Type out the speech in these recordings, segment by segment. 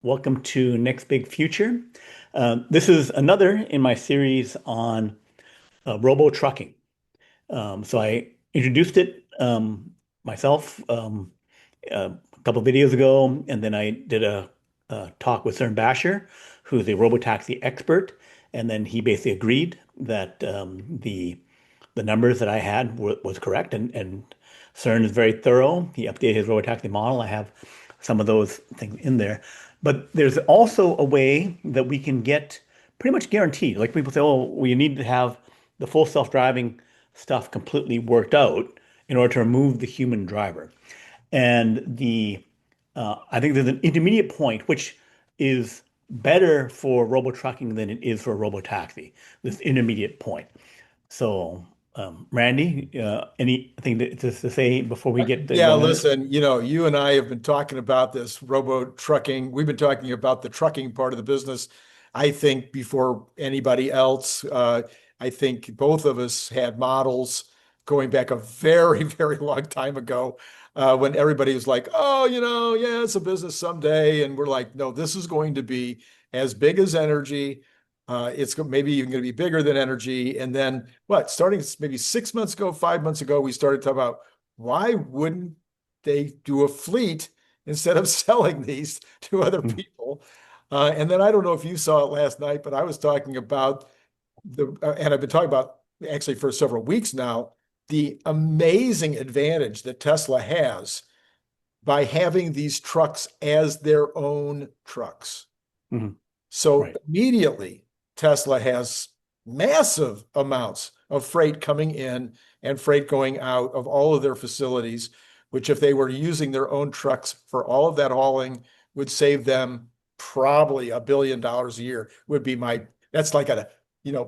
Welcome to Next Big Future. This is another in my series on robo trucking. So I introduced it myself a couple of videos ago, and then I did a talk with Cern Basher, who's a robotaxi expert, and then he basically agreed that the numbers that I had was correct, and Cern is very thorough. He updated his robotaxi model. I have some of those things in there. But there's also a way that we can get pretty much guaranteed. Like people say, oh, we need to have the full self-driving stuff completely worked out in order to remove the human driver. And I think there's an intermediate point which is better for robo trucking than it is for robo taxi. This intermediate point. So, Randy, anything to say before we get Yeah, going on this? listen, you and I have been talking about this robo trucking. We've been talking about the trucking part of the business, I think, before anybody else. I think both of us had models going back a very, very long time ago when everybody was like, oh, yeah, it's a business someday. And we're like, no, this is going to be as big as energy. Maybe even going to be bigger than energy. And then starting maybe 6 months ago, 5 months ago, we started talking about why wouldn't they do a fleet instead of selling these to other Mm. people? And then I don't know if you saw it last night, but I was talking about and I've been talking about actually for several weeks now, the amazing advantage that Tesla has by having these trucks as their own trucks. Mhm. So Right. immediately, Tesla has massive amounts of freight coming in and freight going out of all of their facilities, which if they were using their own trucks for all of that hauling would save them probably $1 billion a year that's like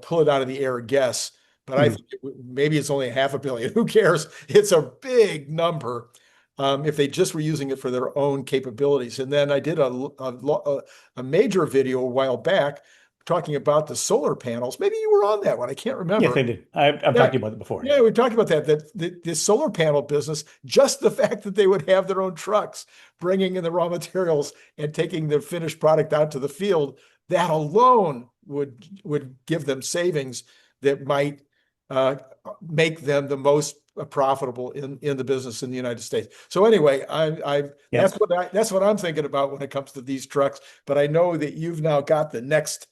pull it out of the air guess. But I Mhm. think maybe it's only $500 million. Who cares? It's a big number if they just were using it for their own capabilities. And then I did a major video a while back talking about the solar panels. Maybe you were on that one. I can't Yes, remember. I did. I've talked Yeah. to you about it before. Yeah, Yeah. we talked about that the solar panel business, just the fact that they would have their own trucks bringing in the raw materials and taking the finished product out to the field, that alone would give them savings that might uh, make them the most profitable in the business in the United States. So anyway, Yep. that's what I'm thinking about when it comes to these trucks. But I know that you've now got the next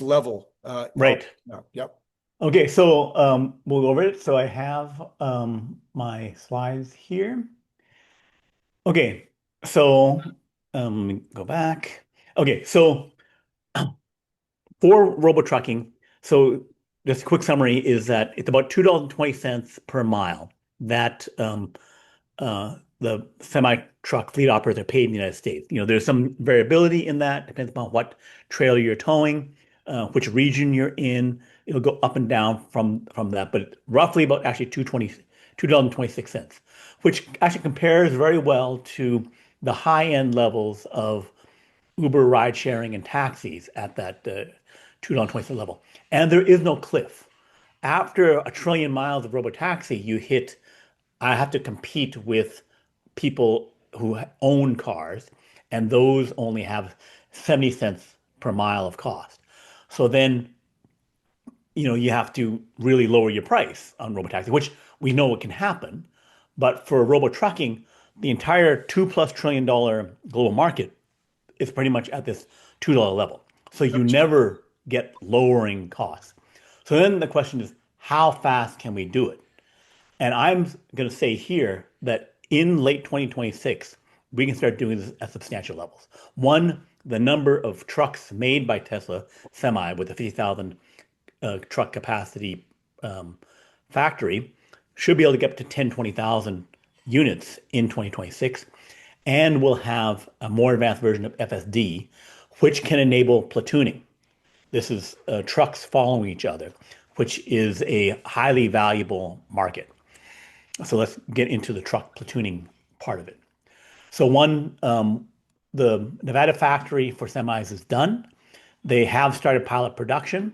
level out Right. now. Yep. Okay, so we'll go over it. So I have my slides here. Okay, so let me go back. Okay, so for robo trucking, so just a quick summary is that it's about $2.20 per mile that the semi truck fleet operators are paid in the United States. There's some variability in that, depends upon what trailer you're towing, which region you're in. It'll go up and down from that, but roughly about actually $2.26, which actually compares very well to the high end levels of Uber ride sharing and taxis at that $2.20 level. And there is no cliff. After 1 trillion miles of robotaxi, I have to compete with people who own cars, and those only have 70 cents per mile of cost. So then, you have to really lower your price on robotaxi, which we know it can happen. But for robo trucking, the entire $2+ trillion global market is pretty much at this $2 level. So you never get lowering costs. So then the question is, how fast can we do it? And I'm going to say here that in late 2026, we can start doing this at substantial levels. One, the number of trucks made by Tesla Semi with a 50,000 truck capacity um, factory should be able to get up to 10, 20,000 units in 2026. And we'll have a more advanced version of FSD, which can enable platooning. This is trucks following each other, which is a highly valuable market. So let's get into the truck platooning part of it. So the Nevada factory for semis is done. They have started pilot production.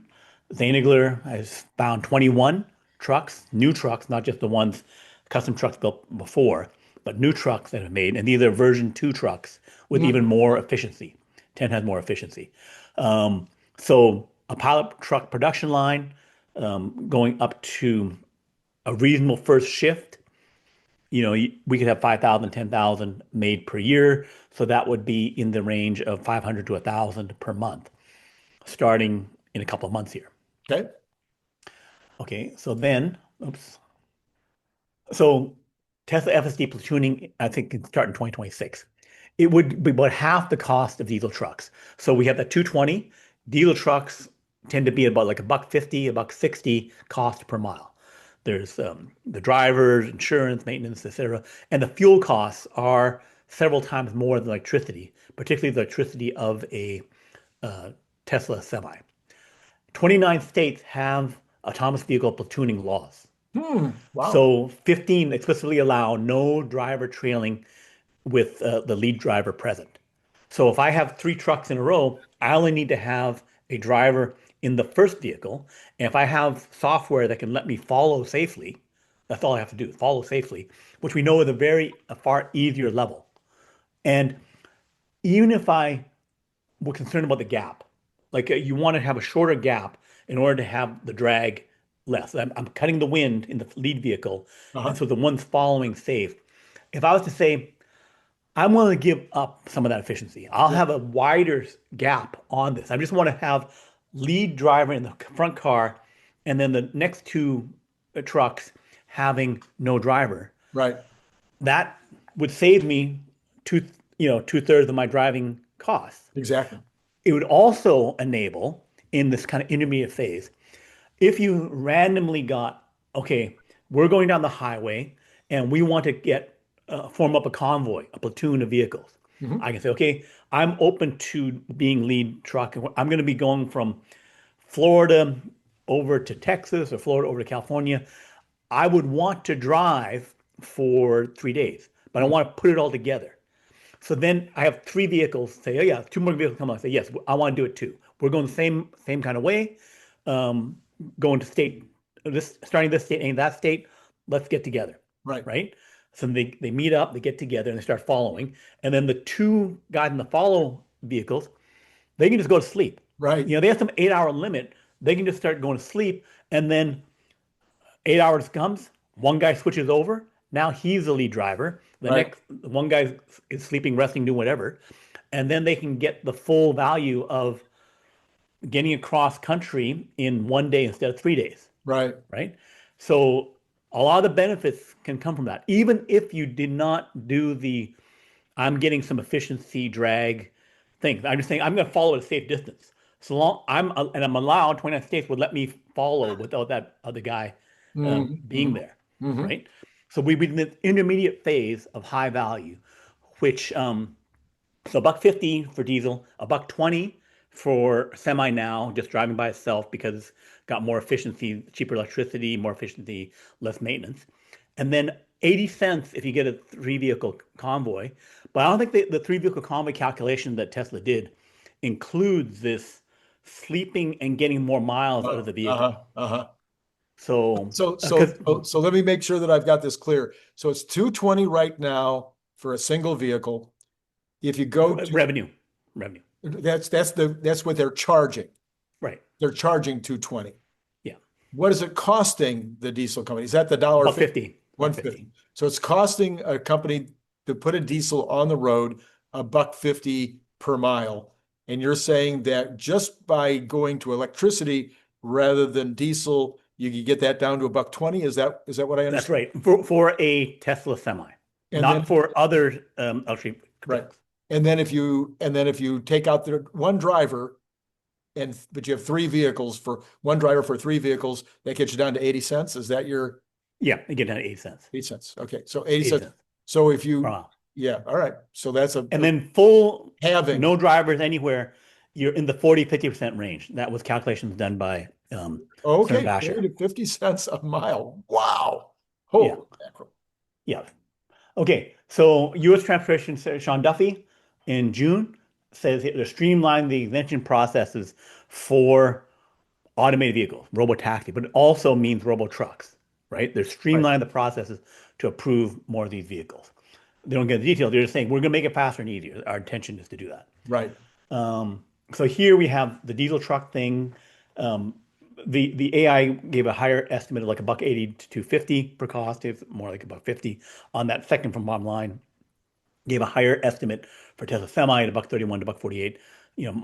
𝐒𝐮𝐧𝐝𝐚𝐲 has found 21 trucks, new trucks, not just the ones custom trucks built before, but new trucks that have made, and these are version 2 trucks with even more efficiency. 10 has more efficiency. So a pilot truck production line going up to a reasonable first shift, we could have 5,000, 10,000 made per year. So that would be in the range of 500 to 1,000 per month, starting in a couple of months here. Okay. Okay, so then, oops. So Tesla FSD platooning, I think, can start in 2026. It would be about half the cost of diesel trucks. So we have the 220. Diesel trucks tend to be about like $1.50, $1.60 cost per mile. There's the drivers, insurance, maintenance, etc. And the fuel costs are several times more than electricity, particularly the electricity of a Tesla semi. 29 states have autonomous vehicle platooning laws. Wow. So 15 explicitly allow no driver trailing with the lead driver present. So if I have three trucks in a row, I only need to have a driver in the first vehicle. And if I have software that can let me follow safely, that's all I have to do, follow safely, which we know is a far easier level. And even if I were concerned about the gap, like you want to have a shorter gap in order to have the drag less. I'm cutting the wind in the lead vehicle, and Uh-huh. so the one's following safe. If I was to say, I'm willing to give up some of that efficiency. I'll Yeah. have a wider gap on this. I just want to have lead driver in the front car, and then the next two trucks having no driver. Right. That would save me two, 2/3 of my driving costs. Exactly. It would also enable in this kind of intermediate phase, if you randomly got, okay, we're going down the highway and we want to form up a convoy, a platoon of vehicles. Hmm. I can say, okay, I'm open to being lead truck. I'm going to be going from Florida over to Texas or Florida over to California. I would want to drive for 3 days, but I want to put it all together. So then I have three vehicles say, oh yeah, two more vehicles come on. I say, yes, I want to do it too. We're going the same kind of way. Um, Going to state starting this state and that state. Let's get together, Right. right? So they meet up, they get together, and they start following. And then the two guys in the follow vehicles, they can just go to sleep. Right. They have some 8 hour limit. They can just start going to sleep, and then 8 hours comes, one guy switches over. Now he's the lead driver. The Right. next one guy is sleeping, resting, doing whatever. And then they can get the full value of getting across country in 1 day instead of 3 days, Right. right? So a lot of the benefits can come from that. Even if you did not do I'm getting some efficiency drag thing. I'm just saying I'm going to follow at a safe distance. So long I'm allowed, 29 states would let me follow without that other guy being Hmm. there, Hmm. right? So we've been in the intermediate phase of high value, which so $1.50 for diesel, $1.20 for semi now, just driving by itself because it's got more efficiency, cheaper electricity, more efficiency, less maintenance. And then 80 cents if you get a three vehicle convoy. But I don't think the three vehicle convoy calculation that Tesla did includes this sleeping and getting more miles out of the vehicle. Uh-huh. Uh-huh. So, So, so, because so let me make sure that I've got this clear. So it's 220 right now for a single vehicle. If you go to revenue, that's what they're charging. right? They're charging 220. Yeah, What is it costing the diesel company? Is that the dollar about 50, 150? So it's costing a company to put a diesel on the road $1.50 per mile. And you're saying that just by going to electricity rather than diesel, you can get that down to $1.20. Is that what I That's understand? right. For a Tesla semi, And not then for other electric right. trucks. And then if you take out the one driver but you have three vehicles for one driver for three vehicles, that gets you down to 80 cents. Is that your Yeah, you get down to 8 cents. 8 cents? Okay. So 80 80 cents. cents So if per you, mile. yeah, all right. So that's And then full, halving. no drivers anywhere, you're in the 40-50% range. That was calculations done by Cern Okay. Basher. 40 to 50 cents a mile. Wow. Yeah, Holy mackerel. yeah. Okay, so U.S. Transportation Secretary Sean Duffy in June says they're streamlining the exemption processes for automated vehicles, robotaxi, but it also means robo trucks, right? They're Right. streamlining the processes to approve more of these vehicles. They don't get the details. They're just saying we're going to make it faster and easier. Our intention is to do that. Right. So here we have the diesel truck thing. Um, the AI gave a higher estimate of like a buck 80 to 250 per cost. It's more like a buck 50 on that second from bottom line. Gave a higher estimate for Tesla Semi at a buck 31 to buck 48.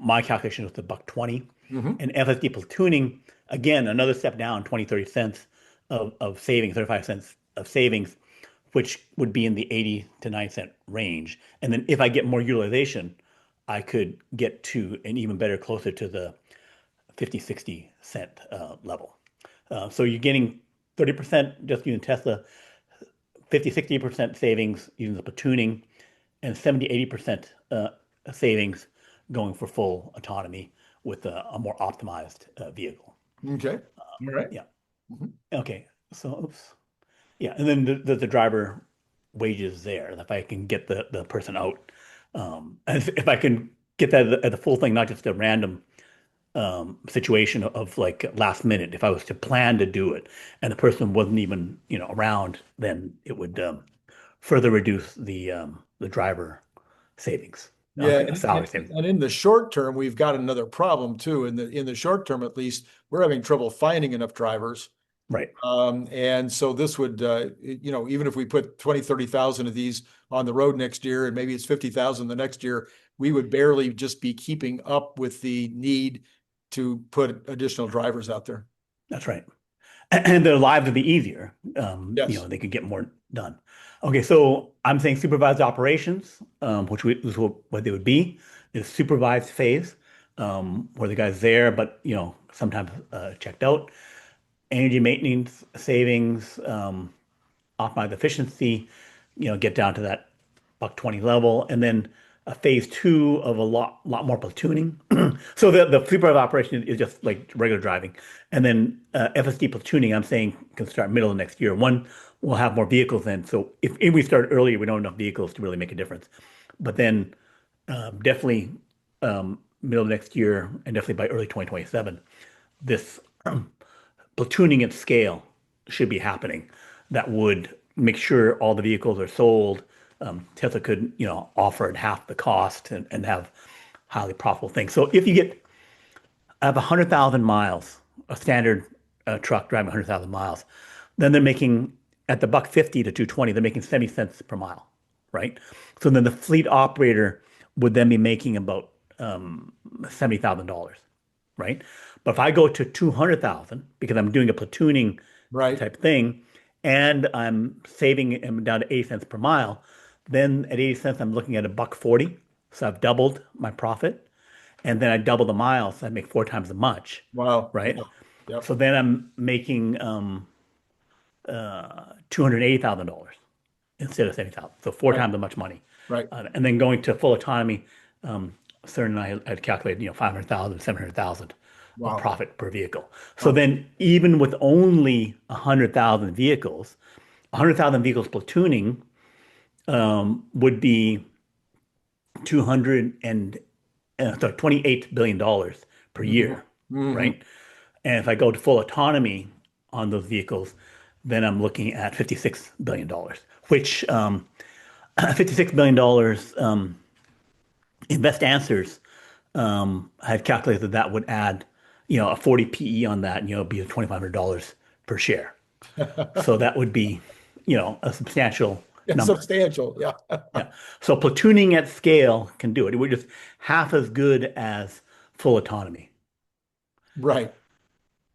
My calculation was a buck 20. Hmm. And FSD platooning, again, another step down, 20, 30 cents of savings, 35 cents of savings, which would be in the 80 to 90 cent range. And then if I get more utilization, I could get to an even better, closer to the 50, 60 cent level. So you're getting 30% just using Tesla, 50, 60% savings using the platooning, and 70, 80% savings going for full autonomy with a more optimized vehicle. Okay. All right. Yeah. Mhm. Okay. So, oops. Yeah. And then the driver wages there. If I can get the person out, and if I can get that at the full thing, not just a random situation of like last minute. If I was to plan to do it and the person wasn't even, around, then it would further reduce the driver savings, Yeah, salary savings. and in the short term, we've got another problem too. In the short term, at least, we're having trouble finding enough drivers. Right. And so this would, even if we put 20, 30,000 of these on the road next year, and maybe it's 50,000 the next year, we would barely just be keeping up with the need to put additional drivers out there. That's right. And their lives would be easier. Yes. They could get more done. Okay, so I'm saying supervised operations, which is what they would be, is supervised phase, where the guy's there, but sometimes checked out. Energy maintenance savings, optimize efficiency, get down to that buck 20 level, and then a phase two of a lot more platooning. So the supervised operation is just like regular driving, and then FSD platooning, I'm saying, can start middle of next year. One, we'll have more vehicles then. So if we start earlier, we don't have enough vehicles to really make a difference. But then definitely middle of next year, and definitely by early 2027, this platooning at scale should be happening. That would make sure all the vehicles are sold. Tesla could, offer at half the cost and have highly profitable things. So if you have 100,000 miles, a standard truck driving 100,000 miles, then they're making at the buck 50 to 220, they're making 70 cents per mile, right? So then the fleet operator would then be making about $70,000, right? But if I go to 200,000 because I'm doing a platooning Right. type thing and I'm saving him down to 80 cents per mile, then at 80 cents, I'm looking at a buck 40. So I've doubled my profit. And then I double the miles, so I make four times as much, Wow. right? Yeah. Yep. So then I'm making $280,000 instead of 70,000. So four Right. times as much money. Right. And then going to full autonomy, Cern and I had calculated, 500,000, 700,000 of Wow. profit per vehicle. So Wow. then even with only 100,000 vehicles, 100,000 vehicles platooning would be 200 and sorry, $28 billion per Hmm. year, Hmm. right? And if I go to full autonomy on those vehicles, then I'm looking at $56 billion, which $56 billion Invest Answers had calculated that that would add, a 40 PE on that, and, be $2,500 per share. So that would be, a substantial It's number. substantial. Yeah. Yeah. So platooning at scale can do it. It would just half as good as full autonomy. Right.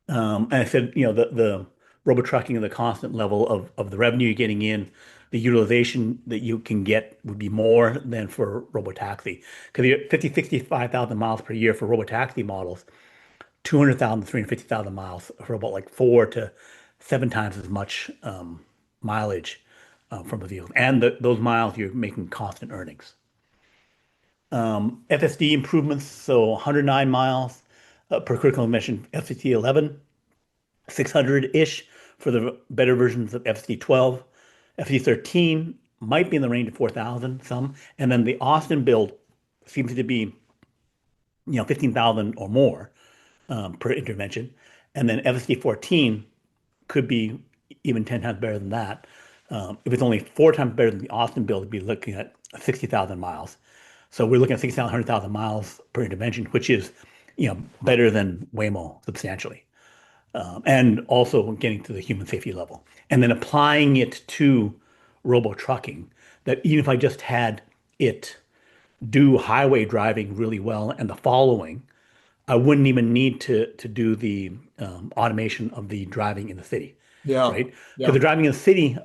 And I said, the robo trucking and the constant level of the revenue you're getting in, the utilization that you can get would be more than for robo taxi. Because you're 50, 65,000 miles per year for robo taxi models, 200,000 to 350,000 miles for about like four to seven times as much mileage from the vehicle. And those miles, you're making constant earnings. FSD improvements, so 109 miles per critical emission FCT 11, 600-ish for the better versions of FCT 12. FCT 13 might be in the range of 4,000 some. And then the Austin build seems to be, 15,000 or more per intervention. And then FSD 14 could be even 10 times better than that. If it's only four times better than the Austin build, it'd be looking at 60,000 miles. So we're looking at 6,100,000 miles per intervention, which is, better than Waymo substantially. And also getting to the human safety level. And then applying it to robo trucking, that even if I just had it do highway driving really well and the following, I wouldn't even need to do the automation of the driving in the city, Yeah. right? Because Yeah. the driving in the city,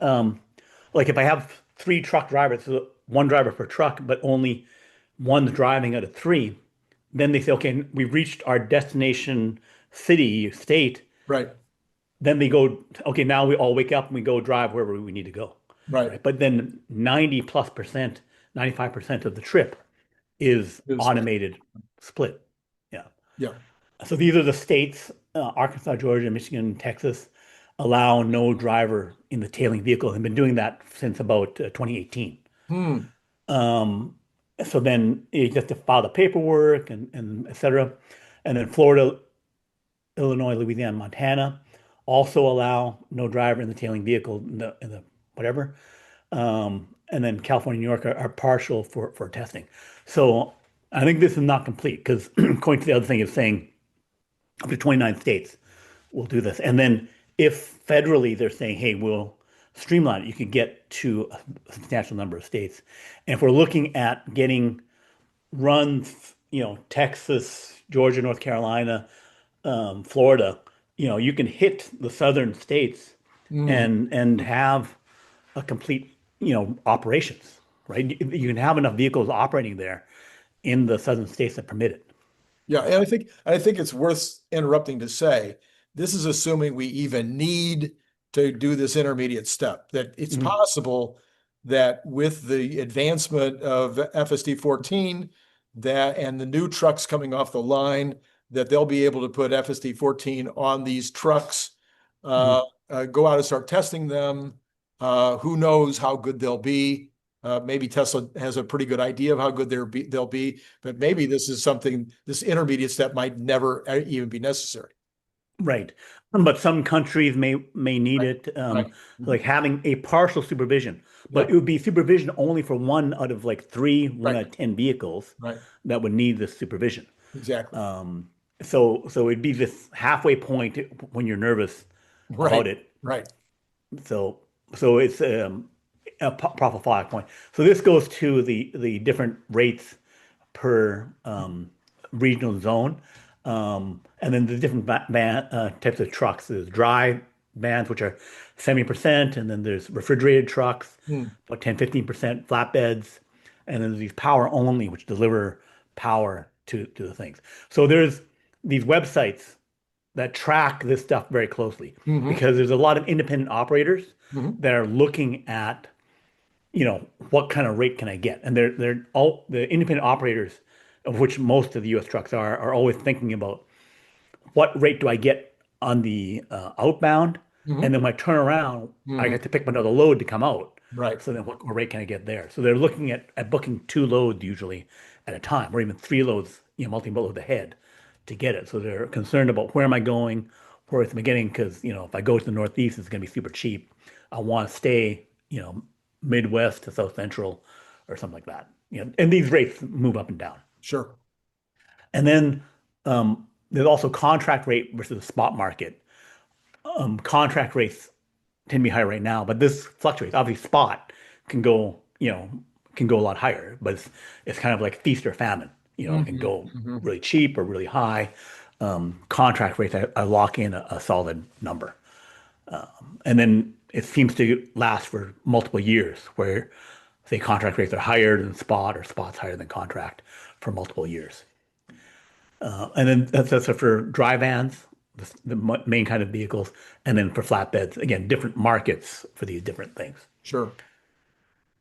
like if I have three truck drivers, so one driver per truck, but only one's driving out of three, then they say, okay, we've reached our destination city, state. Right. Then they go, okay, now we all wake up and we go drive wherever we need to go, Right. right? But then 90 plus percent, 95% of the trip is Is automated split. Yeah. yeah. So these are the states, Arkansas, Georgia, Michigan, Texas, allow no driver in the tailing vehicle. They've been doing that since about 2018. Hmm. Um, so then you just have to file the paperwork and et cetera. And then Florida, Illinois, Louisiana, Montana also allow no driver in the tailing vehicle in the whatever. And then California, New York are partial for testing. So I think this is not complete because according to the other thing, it's saying up to 29 states will do this. And then if federally they're saying, hey, we'll streamline it, you can get to a substantial number of states. And if we're looking at getting runs, Texas, Georgia, North Carolina, Florida, you can hit the southern states Hmm. and have a complete, operations, right? You can have enough vehicles operating there in the southern states that permit it. Yeah, and I think it's worth interrupting to say this is assuming we even need to do this intermediate step, that it's Mhm. possible that with the advancement of FSD 14 that and the new trucks coming off the line, that they'll be able to put FSD 14 on these trucks, uh, Mhm. go out and start testing them. Who knows how good they'll be? Maybe Tesla has a pretty good idea of how good they'll be, but maybe this intermediate step might never even be necessary. Right. But some countries may need Right. it, Right. like Mhm. having a partial supervision, but Yeah. it would be supervision only for one out of like three, one Right. out of 10 vehicles Right. that would need this supervision. Exactly. Um, so it'd be this halfway point when you're nervous Right. about it. Right. So so it's a profit five point. So this goes to the different rates per regional zone, and then the different types of trucks. There's dry vans, which are 70%, and then there's refrigerated trucks, Hmm. about 10-15% flatbeds, and then there's these power only, which deliver power to the things. So there's these websites that track this stuff very closely Hmm. because there's a lot of independent operators Hmm. that are looking at, what kind of rate can I get? And they're all the independent operators, of which most of the US trucks are always thinking about what rate do I get on the outbound? And Hmm. then when I turn around, I Hmm. get to pick another load to come out. Right. So then what rate can I get there? So they're looking at booking two loads usually at a time, or even three loads, multiple loads ahead to get it. So they're concerned about where am I going, where am I getting, because if I go to the Northeast, it's going to be super cheap. I want to stay, Midwest to South Central or something like that. And these rates move up and down. Sure. And then there's also contract rate versus the spot market. Contract rates tend to be higher right now, but this fluctuates. Obviously, spot can go, can go a lot higher, but it's kind of like feast or famine. It can Hmm. go Hmm. really cheap or really high. Contract rates, I lock in a solid number. And then it seems to last for multiple years, where say contract rates are higher than spot or spot's higher than contract for multiple years. And then that's for dry vans, the main kind of vehicles, and then for flatbeds, again, different markets for these different things. Sure.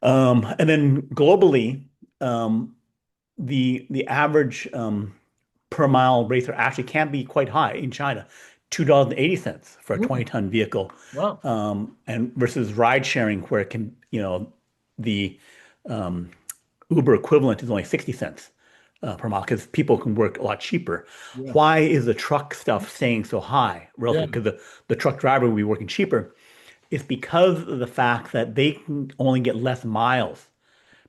And then globally, um, the average per mile rates are actually can be quite high in China, $2.80 for a Hmm. 20-ton vehicle, Wow. and versus ride sharing where it can, the um, Uber equivalent is only 60 cents per mile because people can work a lot cheaper. Yeah. Why is the truck stuff staying so high Yeah. relative? Because the truck driver will be working cheaper. It's because of the fact that they can only get less miles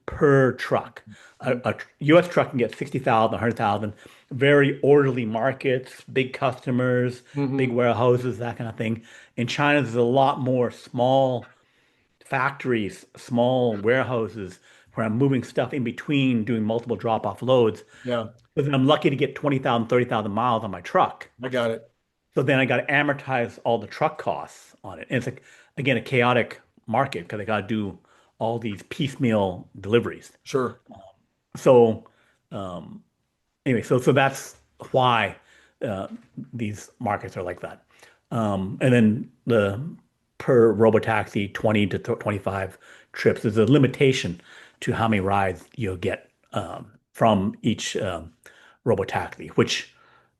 per truck. A US truck can get 60,000, 100,000, very orderly markets, big customers, big Hmm. warehouses, that kind of thing. In China, there's a lot more small factories, small warehouses where I'm moving stuff in between, doing multiple drop-off loads. Yeah, But then I'm lucky to get 20,000, 30,000 miles on my truck. I got it. So then I got to amortize all the truck costs on it. And it's like, again, a chaotic market because I got to do all these piecemeal deliveries. Sure. So um, anyway, so that's why uh, these markets are like that. And then the per robotaxi 20 to 25 trips is a limitation to how many rides you'll get from each robotaxi, which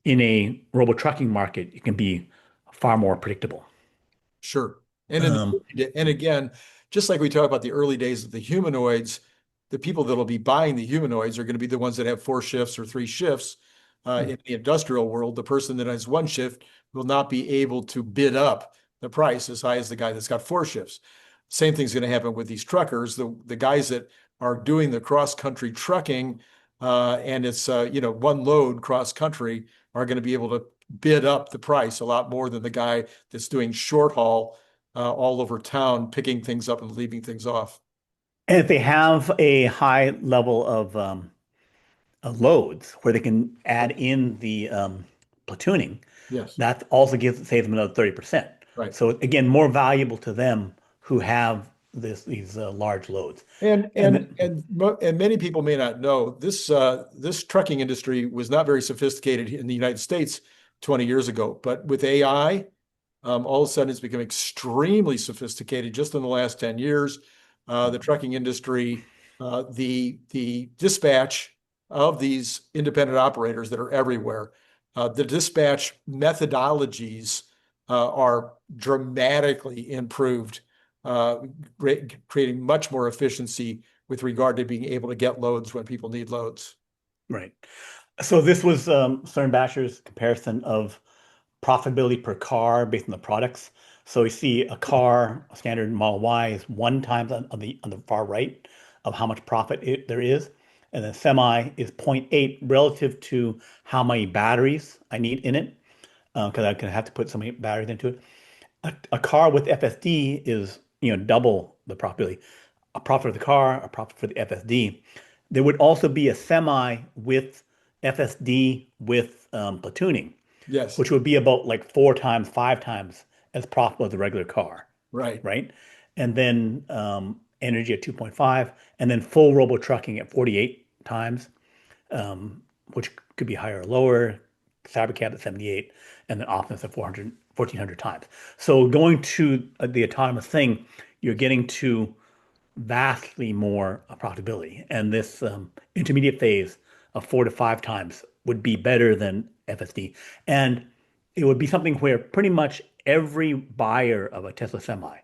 in a robo trucking market, it can be far more predictable. Sure. And Um, and again, just like we talk about the early days of the humanoids, the people that'll be buying the humanoids are going to be the ones that have 4 shifts or 3 shifts. In the industrial world, the person that has 1 shift will not be able to bid up the price as high as the guy that's got 4 shifts. Same thing's going to happen with these truckers. The guys that are doing the cross country trucking, and it's one load cross country are going to be able to bid up the price a lot more than the guy that's doing short haul all over town, picking things up and leaving things off. and if they have a high level of loads where they can add in the platooning, Yes, that also saves them another 30%. right. So again, more valuable to them who have these large loads. And And and and and many people may not know this trucking industry was not very sophisticated in the United States 20 years ago, but with AI, all of a sudden it's become extremely sophisticated just in the last 10 years. The trucking industry, the dispatch of these independent operators that are everywhere, the dispatch methodologies are dramatically improved, uh, creating much more efficiency with regard to being able to get loads when people need loads. right. So this was Cern comparison of profitability per car based on the products. So you see a car, a standard Model Y is one times on the far right of how much profit there is. And then semi is zero point 0.8 relative to how many batteries I need in it, because I can have to put so many batteries into it. A car with FSD is, double the profitability. A profit for the car, a profit for the FSD. There would also be a semi with FSD with platooning, Yes, which would be about like 4 times, 5 times as profitable as a regular car, right. right? And then energy at 2.5, and then full robo trucking at 48 times, which could be higher or lower, Cybercab at 78, and then Optimus at 400, 1400 times. So going to the autonomous thing, you're getting to vastly more profitability. And this intermediate phase of 4 to 5 times would be better than FSD. And it would be something where pretty much every buyer of a Tesla Semi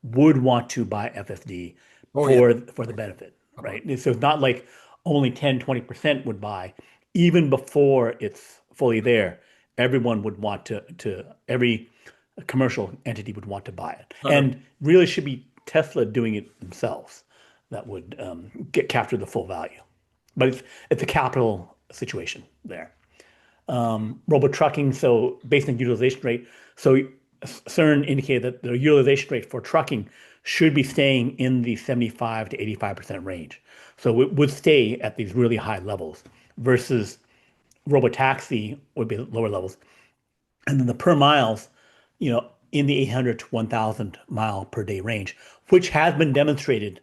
would want to buy FSD Oh yeah. for the benefit, Uh-huh. right? So it's not like only 10, 20% would buy. Even before it's fully there, everyone would want every commercial entity would want to buy it. And really should be Tesla doing it themselves that would get capture the full value. But it's a capital situation there. Robo trucking, so based on utilization rate. So CERN indicated that the utilization rate for trucking should be staying in the 75 to 85% range. So it would stay at these really high levels versus robotaxi would be lower levels. And then the per miles, in the 800 to 1,000 mile per day range, which has been demonstrated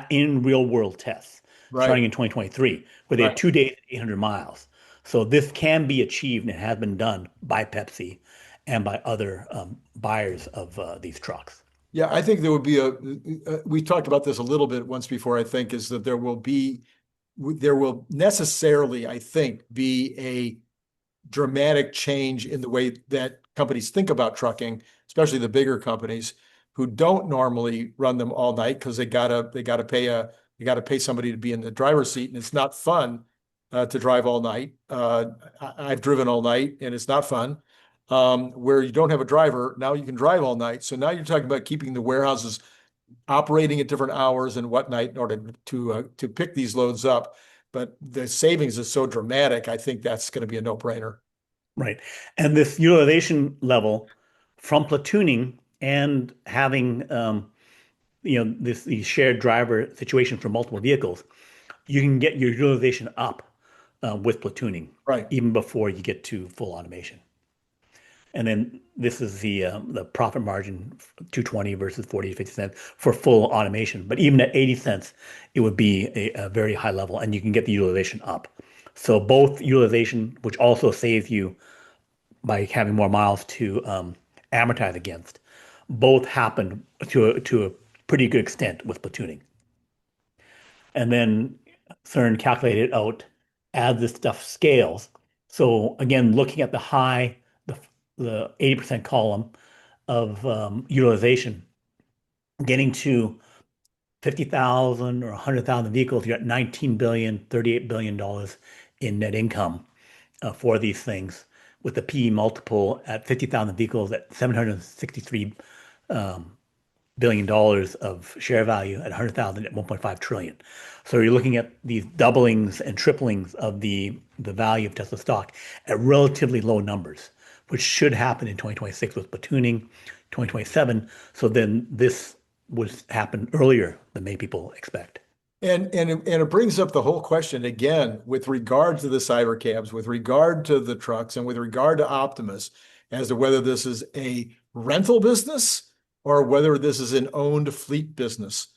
in real world tests Right, starting in 2023, where they had right. 2 days at 800 miles. So this can be achieved and it has been done by Pepsi and by other buyers of these trucks. Yeah, I think there would be we talked about this a little bit once before, I think, is that there will necessarily, I think, be a dramatic change in the way that companies think about trucking, especially the bigger companies who don't normally run them all night because they gotta pay somebody to be in the driver's seat, and it's not fun to drive all night. I've driven all night, and it's not fun. Where you don't have a driver, now you can drive all night. So now you're talking about keeping the warehouses operating at different hours and whatnot in order to pick these loads up. But the savings is so dramatic, I think that's going to be a no-brainer. Right. And this utilization level from platooning and having this the shared driver situation for multiple vehicles, you can get your utilization up with platooning Right. even before you get to full automation. And then this is the profit margin, 220 versus 40 to 50 cents for full automation. But even at 80 cents, it would be a very high level, and you can get the utilization up. So both utilization, which also saves you by having more miles to amortize against, both happen to a pretty good extent with platooning. And then Cern calculated out as this stuff scales. So again, looking at the high, the 80% column of utilization, getting to 50,000 or 100,000 vehicles, you're at 19 billion, $38 billion in net income for these things, with the PE multiple at 50,000 vehicles at 763 billion dollars of share value at 100,000 at 1.5 trillion. So you're looking at these doublings and triplings of the value of Tesla stock at relatively low numbers, which should happen in 2026 with platooning, 2027. So then this would happen earlier than many people expect. And it brings up the whole question again with regard to the cybercabs, with regard to the trucks, and with regard to Optimus, as to whether this is a rental business or whether this is an owned fleet business.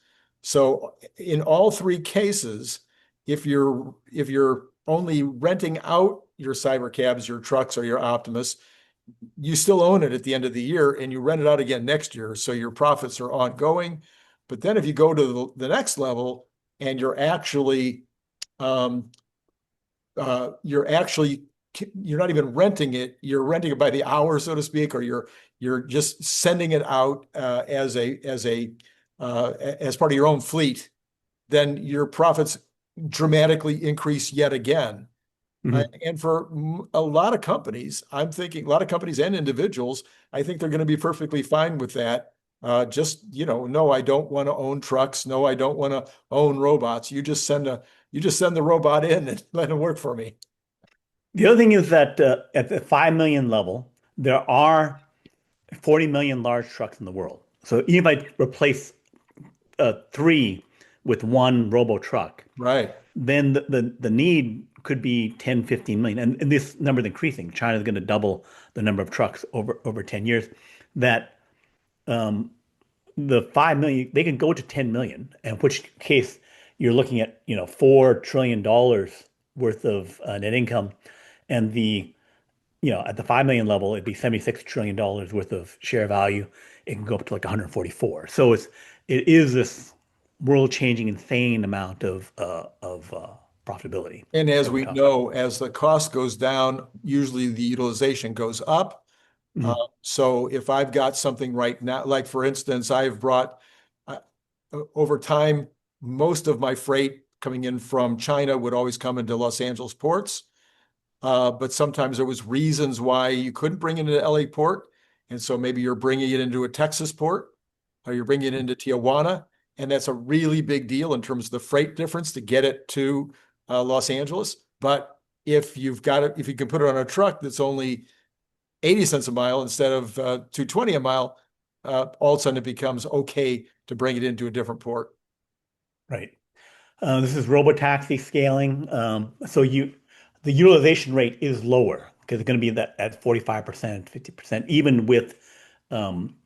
So in all three cases, if you're only renting out your cybercabs, your trucks, or your Optimus, you still own it at the end of the year and you rent it out again next year. So your profits are ongoing. But then if you go to the next level, and um, you're not even renting it, you're renting it by the hour, so to speak, or you're just sending it out as part of your own fleet, then your profits dramatically increase yet again. Mhm. And for a lot of companies, I'm thinking a lot of companies and individuals, I think they're going to be perfectly fine with that. No, I don't want to own trucks. No, I don't want to own robots. You just send the robot in and let it work for me. The other thing is that at the 5 million level, there are 40 million large trucks in the world. So even if I replace three with one robo truck, Right. then the need could be 10, 15 million. And this number is increasing. China is going to double the number of trucks over 10 years. That um, the 5 million, they can go to 10 million, in which case you're looking at, $4 trillion worth of net income. And at the 5 million level, it'd be $76 trillion worth of share value. It can go up to like 144. So it is this world-changing, insane amount of profitability And as that we're we talking know, as the cost goes down, usually the utilization goes up. about. So if I've got something right now, like for instance, I've brought uh, over time, most of my freight coming in from China would always come into Los Angeles ports. But sometimes there was reasons why you couldn't bring it into LA port. And so maybe you're bringing it into a Texas port or you're bringing it into Tijuana. And that's a really big deal in terms of the freight difference to get it to Los Angeles. But if you can put it on a truck that's only 80 cents a mile instead of 220 a mile, all of a sudden it becomes okay to bring it into a different port. Right. This is robotaxi scaling. The utilization rate is lower because it's going to be that at 45%, 50%, even with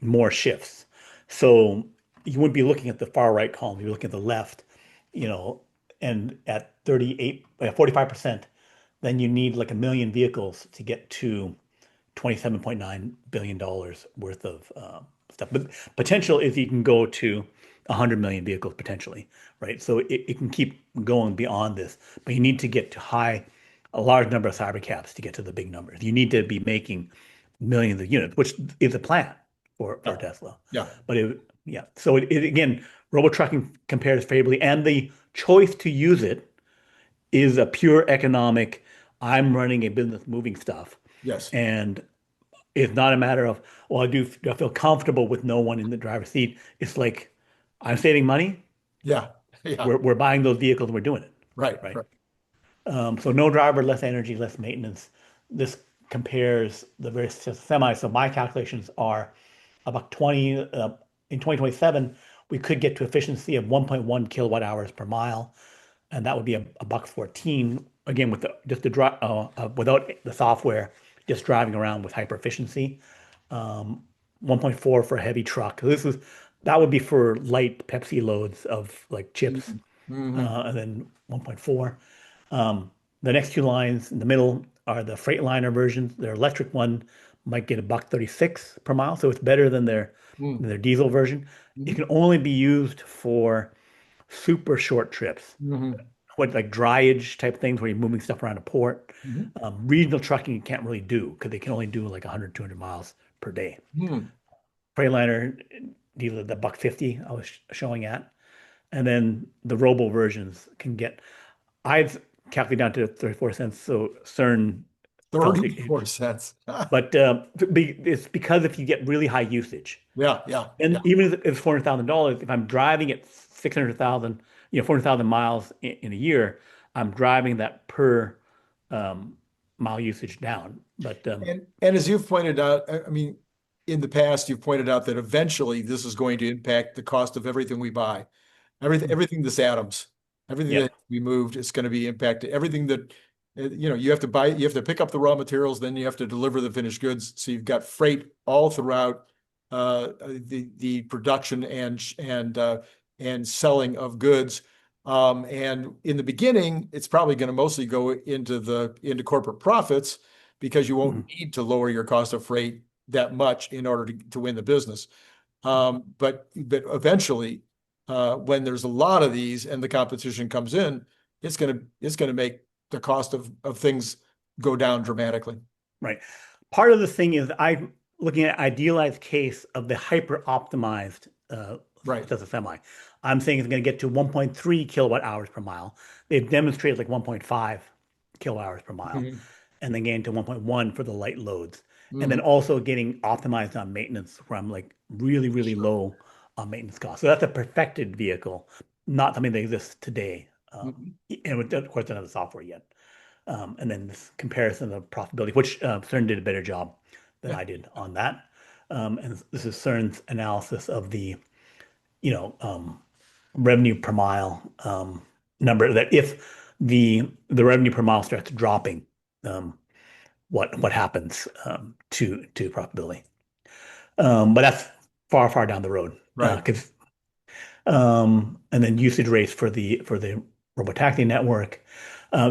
more shifts. So you wouldn't be looking at the far right column. You're looking at the left, you know, and at 45%, then you need like a million vehicles to get to $27.9 billion worth of stuff. But potential is you can go to 100 million vehicles potentially, right? So it can keep going beyond this, but you need to get to a large number of cyber caps to get to the big numbers. You need to be making millions of units, which is a plan for Yeah. Tesla. Yeah. But yeah. So again, robo trucking compares favorably, and the choice to use it is a pure economic. I'm running a business moving stuff. Yes. And it's not a matter of, well, do I feel comfortable with no one in the driver's seat? It's like, I'm saving money. Yeah. Yeah. We're buying those vehicles and we're doing it, Right. right? Right. So no driver, less energy, less maintenance. This compares the various semis. So my calculations are about 20 in 2027, we could get to efficiency of 1.1 kilowatt hours per mile, and that would be a buck 14 again with just the drive without the software, just driving around with hyper efficiency. 1.4 for a heavy truck. That would be for light Pepsi loads of like chips, Mm-hmm. and then 1.4. The next two lines in the middle are the Freightliner versions. Their electric one might get a buck 36 per mile, so it's better than their diesel version. It Mm-hmm. can only be used for super short trips, Mm-hmm. what like dryage type things where you're moving stuff around a port. Mm-hmm. Regional trucking you can't really do because they can only do like 100, 200 miles per day. Mm-hmm. Freightliner, diesel, the buck 50 I was showing at. And then the robo versions can get, I've calculated down to 34 cents. So Cern felt it, 34 cents. but it's because if you get really high usage, Yeah. Yeah. Yeah. and even if it's $400,000, if I'm driving at 600,000, 400,000 miles in a year, I'm driving that per um, mile usage down. But And as you've pointed out, I mean, in the past, you've pointed out that eventually this is going to impact the cost of everything we buy. Everything that's atoms, everything yeah, that we moved is going to be impacted. Everything that you have to buy, you have to pick up the raw materials, then you have to deliver the finished goods. So you've got freight all throughout the production and selling of goods. And in the beginning, it's probably going to mostly go into corporate profits because you won't mhm, need to lower your cost of freight that much in order to win the business. But eventually, when there's a lot of these and the competition comes in, it's gonna make the cost of things go down dramatically. right. Part of the thing is I'm looking at idealized case of the hyper optimized Right. Tesla Semi. I'm saying it's going to get to 1.3 kilowatt hours per mile. They've demonstrated like 1.5 kilowatt hours per mile, Mhm. and then getting to 1.1 for the light loads. And then Mhm. also getting optimized on maintenance where I'm like really, really Sure. low on maintenance costs. So that's a perfected vehicle, not something that exists today. Mhm. And of course, doesn't have the software yet. And then this comparison of profitability, which Cern did a better job than Yeah. I did on that. And this is Cern's analysis of the, you know, revenue per mile number that if the revenue per mile starts dropping, um, what happens to profitability? But that's far, far down the road Right. because and then usage rates for the robotaxi network.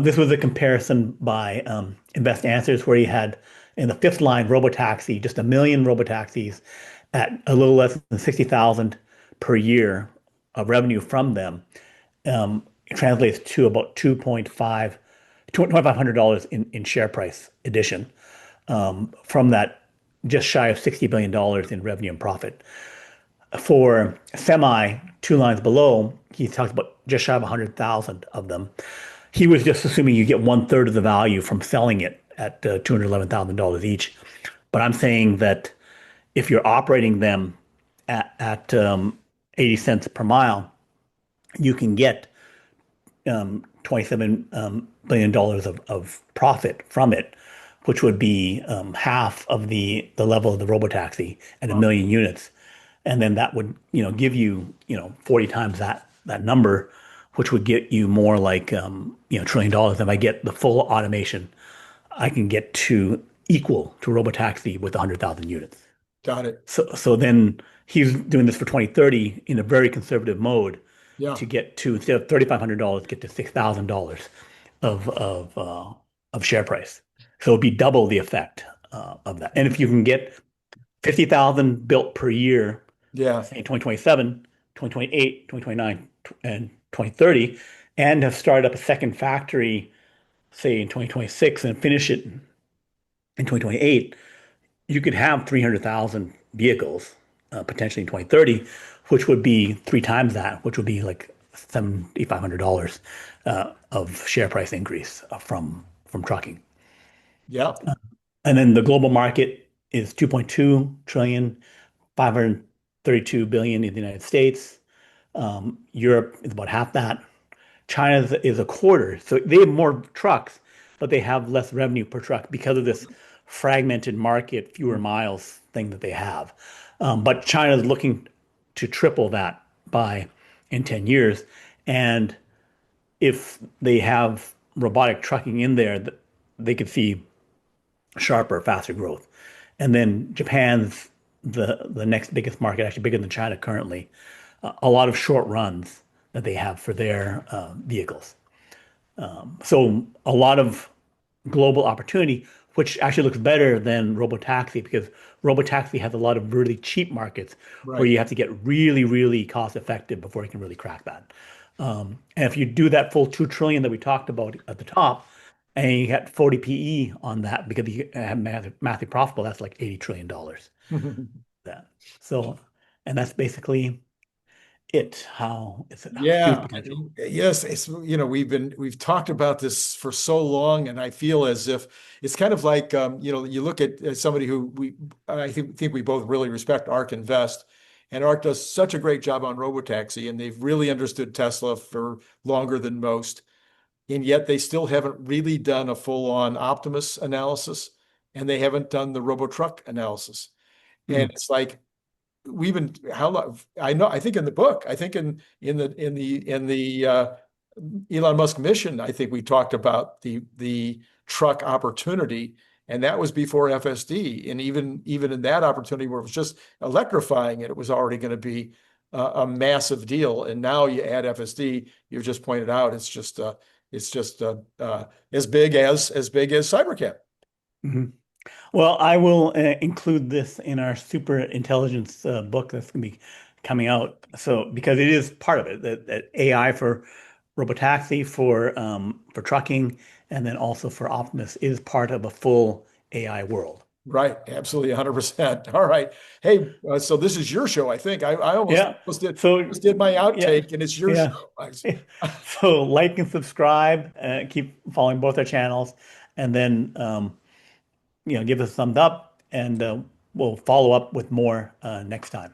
This was a comparison by Invest Answers where you had in the fifth line robotaxi, just a million robotaxis at a little less than 60,000 per year of revenue from them. It translates to about 2.5, $2,500 in share price addition from that just shy of $60 billion in revenue and profit. For semi, two lines below, he talks about just shy of 100,000 of them. He was just assuming you get one third of the value from selling it at $211,000 each. But I'm saying that if you're operating them at 80 cents per mile, you can get $27 billion of profit from it, which would be half of the level of the robotaxi at a Wow. million units. And then that would, give you, 40 times that number, which would get you more like, $1 trillion. If I get the full automation, I can get to equal to robotaxi with 100,000 units. Got it. So then he's doing this for 2030 in a very conservative mode Yeah. to get to instead of $3,500, get to $6,000 of share price. So it'd be double the effect of that. And if you can get 50,000 built per year, Yeah. say in 2027, 2028, 2029, and 2030, and have started up a second factory, say in 2026, and finish it in 2028, you could have 300,000 vehicles potentially in 2030, which would be three times that, which would be like $7,500 of share price increase from trucking. Yeah. And then the global market is 2.2 trillion, 532 billion in the United States. Europe is about half that. China is a quarter. So they have more trucks, but they have less revenue per truck because of this fragmented market, fewer miles thing that they have. But China is looking to triple that by in 10 years. And if they have robotic trucking in there, they could see sharper, faster growth. And then Japan's the next biggest market, actually bigger than China currently. A lot of short runs that they have for their vehicles. So a lot of global opportunity, which actually looks better than robotaxi because robotaxi has a lot of really cheap markets where Right. you have to get really, really cost effective before you can really crack that. And if you do that full 2 trillion that we talked about at the top, and you get 40 PE on that because you have mathically profitable, that's like $80 trillion dollars. That. So, and that's basically it, how it's a huge Yeah, potential. yes, we've talked about this for so long, and I feel as if it's kind of like you look at somebody who I think we both really respect, Ark Invest, and Ark does such a great job on robotaxi, and they've really understood Tesla for longer than most, and yet they still haven't really done a full-on Optimus analysis, and they haven't done the Robotruck analysis, and Mhm. it's like we've been how long I know I think in the book I think in the Elon Musk mission I think we talked about the truck opportunity, and that was before FSD, and even in that opportunity where it was just electrifying it was already going to be a massive deal, and now you add FSD, you've just pointed out it's just as big as Cybercab. Mhm. Well, I will include this in our super intelligence book that's going to be coming out. So, because it is part of it, that AI for robotaxi, for trucking, and then also for Optimus is part of a full AI world. Right, absolutely, 100%. All right. Hey, so this is your show, I think. I almost, Yeah. almost did So, just did my yeah, outtake, and it's your yeah. show. So like and subscribe, keep following both our channels, and then give us a thumbs up, and we'll follow up with more next time.